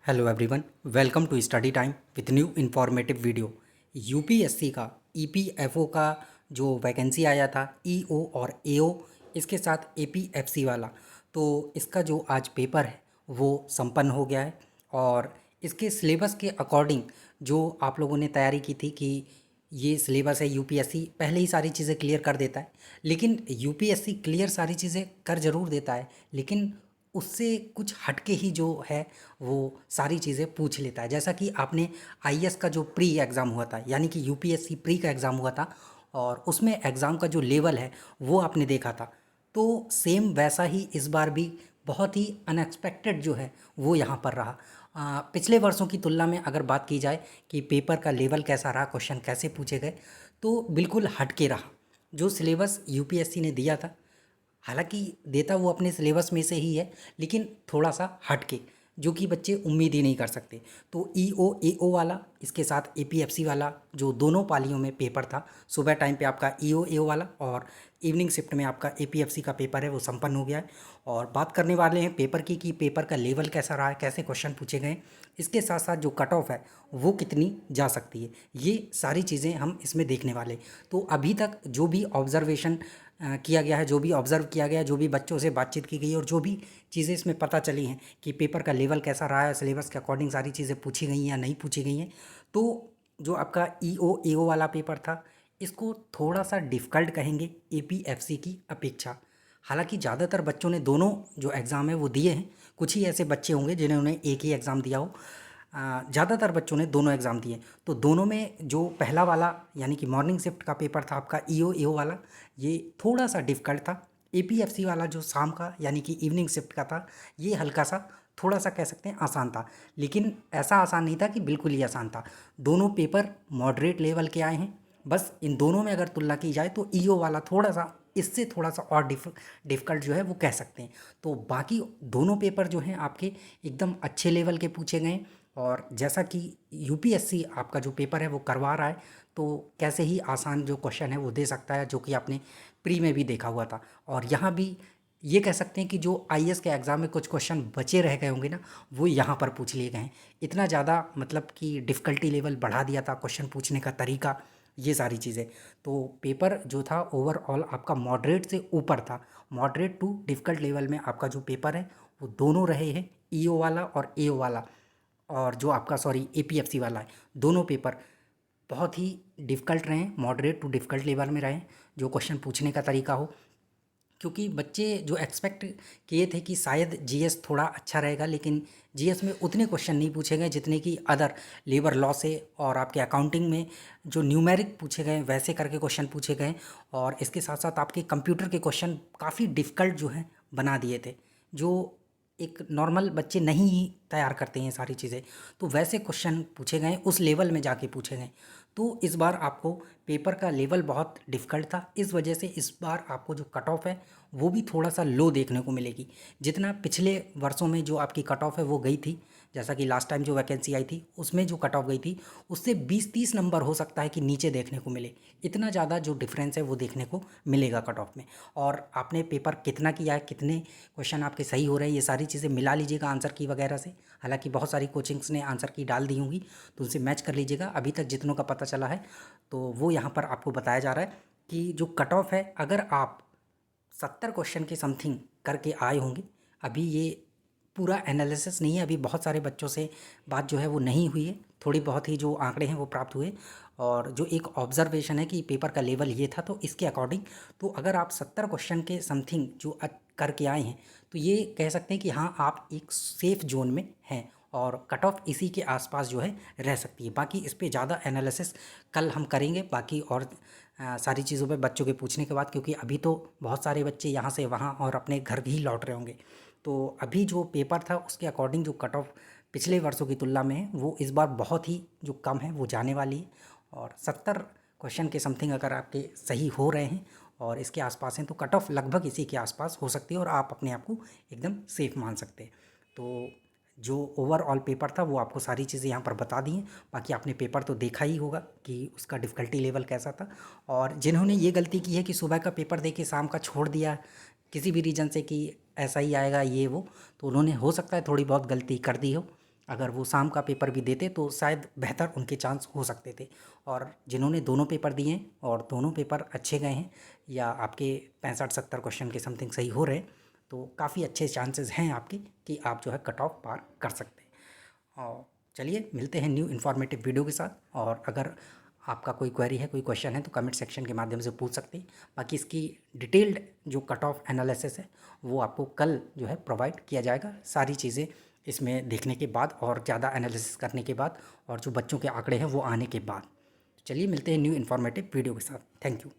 Hello everyone, welcome to study time with new informative video. UPSC का EPFO का जो vacancy आया था ईओ और एओ, इसके साथ एपीएफसी वाला, तो इसका जो आज पेपर है वो संपन्न हो गया है। और इसके सिलेबस के अकॉर्डिंग जो आप लोगों ने तैयारी की थी कि ये सिलेबस है, यूपीएससी पहले ही सारी चीज़ें क्लियर कर देता है, लेकिन यूपीएससी क्लियर सारी चीज़ें कर ज़रूर देता है, लेकिन उससे कुछ हटके ही जो है वो सारी चीज़ें पूछ लेता है। जैसा कि आपने आईएएस का जो प्री एग्ज़ाम हुआ था, यानी कि यूपीएससी प्री का एग्ज़ाम हुआ था, और उसमें एग्ज़ाम का जो लेवल है वो आपने देखा था, तो सेम वैसा ही इस बार भी बहुत ही अनएक्सपेक्टेड जो है वो यहाँ पर रहा। पिछले वर्षों की तुलना में अगर बात की जाए कि पेपर का लेवल कैसा रहा, क्वेश्चन कैसे पूछे गए, तो बिल्कुल हटके रहा। जो सिलेबस यूपीएससी ने दिया था, हालांकि देता वो अपने सिलेबस में से ही है, लेकिन थोड़ा सा हटके, जो कि बच्चे उम्मीद ही नहीं कर सकते। तो ईओ एओ वाला, इसके साथ एपीएफसी वाला, जो दोनों पालियों में पेपर था, सुबह टाइम पे आपका ईओ एओ वाला और इवनिंग शिफ्ट में आपका एपीएफसी का पेपर है वो संपन्न हो गया है। और बात करने वाले हैं पेपर की कि पेपर का लेवल कैसा रहा है, कैसे क्वेश्चन पूछे गए, इसके साथ साथ जो कट ऑफ है वो कितनी जा सकती है, ये सारी चीज़ें हम इसमें देखने वाले। तो अभी तक जो भी ऑब्जर्वेशन किया गया है, जो भी ऑब्ज़र्व किया गया है, जो भी बच्चों से बातचीत की गई है, और जो भी चीज़ें इसमें पता चली हैं कि पेपर का लेवल कैसा रहा है, सिलेबस के अकॉर्डिंग सारी चीज़ें पूछी गई हैं या नहीं पूछी गई हैं, तो जो आपका ईओ एओ वाला पेपर था, इसको थोड़ा सा डिफ़िकल्ट कहेंगे एपीएफसी की अपेक्षा। हालांकि ज़्यादातर बच्चों ने दोनों जो एग्ज़ाम है वो दिए हैं, कुछ ही ऐसे बच्चे होंगे जिन्होंने एक ही एग्ज़ाम दिया हो। ज़्यादातर बच्चों ने दोनों एग्ज़ाम दिए, तो दोनों में जो पहला वाला यानी कि मॉर्निंग शिफ्ट का पेपर था आपका ईओ एओ वाला, ये थोड़ा सा डिफ़िकल्ट था। एपीएफसी वाला जो शाम का यानी कि इवनिंग शिफ्ट का था, ये हल्का सा, थोड़ा सा कह सकते हैं आसान था, लेकिन ऐसा आसान नहीं था कि बिल्कुल ही आसान था। दोनों पेपर मॉडरेट लेवल के आए हैं। बस इन दोनों में अगर तुलना की जाए तो ईओ वाला थोड़ा सा, इससे थोड़ा सा और डिफ़िकल्ट जो है वो कह सकते हैं। तो बाकी दोनों पेपर जो हैं आपके एकदम अच्छे लेवल के पूछे गए हैं। और जैसा कि यूपीएससी आपका जो पेपर है वो करवा रहा है, तो कैसे ही आसान जो क्वेश्चन है वो दे सकता है, जो कि आपने प्री में भी देखा हुआ था। और यहाँ भी ये कह सकते हैं कि जो आईएएस के एग्ज़ाम में कुछ क्वेश्चन बचे रह गए होंगे ना, वो यहाँ पर पूछ लिए गए हैं। इतना ज़्यादा मतलब कि डिफ़िकल्टी लेवल बढ़ा दिया था क्वेश्चन पूछने का तरीका, ये सारी चीज़ें। तो पेपर जो था ओवरऑल आपका मॉडरेट से ऊपर था, मॉडरेट टू डिफ़िकल्ट लेवल में आपका जो पेपर है वो दोनों रहे हैं, ईओ वाला और एओ वाला, और जो आपका सॉरी एपीएफसी वाला है। दोनों पेपर बहुत ही डिफ़िकल्ट रहे हैं, मॉडरेट टू डिफ़िकल्ट लेवल में रहे, जो क्वेश्चन पूछने का तरीका हो। क्योंकि बच्चे जो एक्सपेक्ट किए थे कि शायद जीएस थोड़ा अच्छा रहेगा, लेकिन जीएस में उतने क्वेश्चन नहीं पूछे गए जितने कि अदर लेबर लॉ से और आपके अकाउंटिंग में जो न्यूमेरिक पूछे गए वैसे करके क्वेश्चन पूछे गए। और इसके साथ साथ आपके कंप्यूटर के क्वेश्चन काफ़ी डिफ़िकल्ट जो हैं बना दिए थे, जो एक नॉर्मल बच्चे नहीं ही तैयार करते हैं सारी चीज़ें, तो वैसे क्वेश्चन पूछे गए, उस लेवल में जाके पूछे गए। तो इस बार आपको पेपर का लेवल बहुत डिफ़िकल्ट था, इस वजह से इस बार आपको जो कट ऑफ है वो भी थोड़ा सा लो देखने को मिलेगी। जितना पिछले वर्षों में जो आपकी कट ऑफ है वो गई थी, जैसा कि लास्ट टाइम जो वैकेंसी आई थी उसमें जो कट ऑफ गई थी, उससे 20-30 नंबर हो सकता है कि नीचे देखने को मिले। इतना ज़्यादा जो डिफरेंस है वो देखने को मिलेगा कट ऑफ में। और आपने पेपर कितना किया है, कितने क्वेश्चन आपके सही हो रहे हैं, ये सारी चीज़ें मिला लीजिएगा आंसर की वगैरह से। हालांकि बहुत सारी कोचिंग्स ने आंसर की डाल दी होंगी, तो उनसे मैच कर लीजिएगा। अभी तक जितनों का पता चला है तो वो यहाँ पर आपको बताया जा रहा है कि जो कट ऑफ है, अगर आप 70 क्वेश्चन के समथिंग करके आए होंगे, अभी ये पूरा एनालिसिस नहीं है, अभी बहुत सारे बच्चों से बात जो है वो नहीं हुई है, थोड़ी बहुत ही जो आंकड़े हैं वो प्राप्त हुए। और जो एक ऑब्जर्वेशन है कि पेपर का लेवल ये था, तो इसके अकॉर्डिंग तो अगर आप 70 क्वेश्चन के समथिंग जो करके आए हैं, तो ये कह सकते हैं कि हाँ, आप एक सेफ़ जोन में हैं और कट ऑफ इसी के आसपास जो है रह सकती है। बाकी इस पे ज़्यादा एनालिसिस कल हम करेंगे, बाकी और सारी चीज़ों पे बच्चों के पूछने के बाद, क्योंकि अभी तो बहुत सारे बच्चे यहाँ से वहाँ और अपने घर ही लौट रहे होंगे। तो अभी जो पेपर था उसके अकॉर्डिंग जो कट ऑफ पिछले वर्षों की तुलना में है वो इस बार बहुत ही जो कम है वो जाने वाली है। और 70 क्वेश्चन के समथिंग अगर आपके सही हो रहे हैं और इसके आसपास हैं, तो कट ऑफ लगभग इसी के आसपास हो सकती है और आप अपने आप को एकदम सेफ मान सकते हैं। तो जो ओवरऑल पेपर था वो आपको सारी चीज़ें यहाँ पर बता दी हैं। बाकी आपने पेपर तो देखा ही होगा कि उसका डिफ़िकल्टी लेवल कैसा था। और जिन्होंने ये गलती की है कि सुबह का पेपर दे के शाम का छोड़ दिया किसी भी रीज़न से कि ऐसा ही आएगा ये वो, तो उन्होंने हो सकता है थोड़ी बहुत गलती कर दी हो। अगर वो शाम का पेपर भी देते तो शायद बेहतर उनके चांस हो सकते थे। और जिन्होंने दोनों पेपर दिए हैं और दोनों पेपर अच्छे गए हैं, या आपके 65-70 क्वेश्चन के समथिंग सही हो रहे हैं, तो काफ़ी अच्छे चांसेस हैं आपके कि आप जो है कट ऑफ पार कर सकते हैं। और चलिए मिलते हैं न्यू इन्फॉर्मेटिव वीडियो के साथ। और अगर आपका कोई क्वेरी है, कोई क्वेश्चन है, तो कमेंट सेक्शन के माध्यम से पूछ सकते हैं। बाकी इसकी डिटेल्ड जो कट ऑफ एनालिसिस है वो आपको कल जो है प्रोवाइड किया जाएगा, सारी चीज़ें इसमें देखने के बाद और ज़्यादा एनालिसिस करने के बाद, और जो बच्चों के आंकड़े हैं वो आने के बाद। चलिए मिलते हैं न्यू इन्फॉर्मेटिव वीडियो के साथ। Thank you.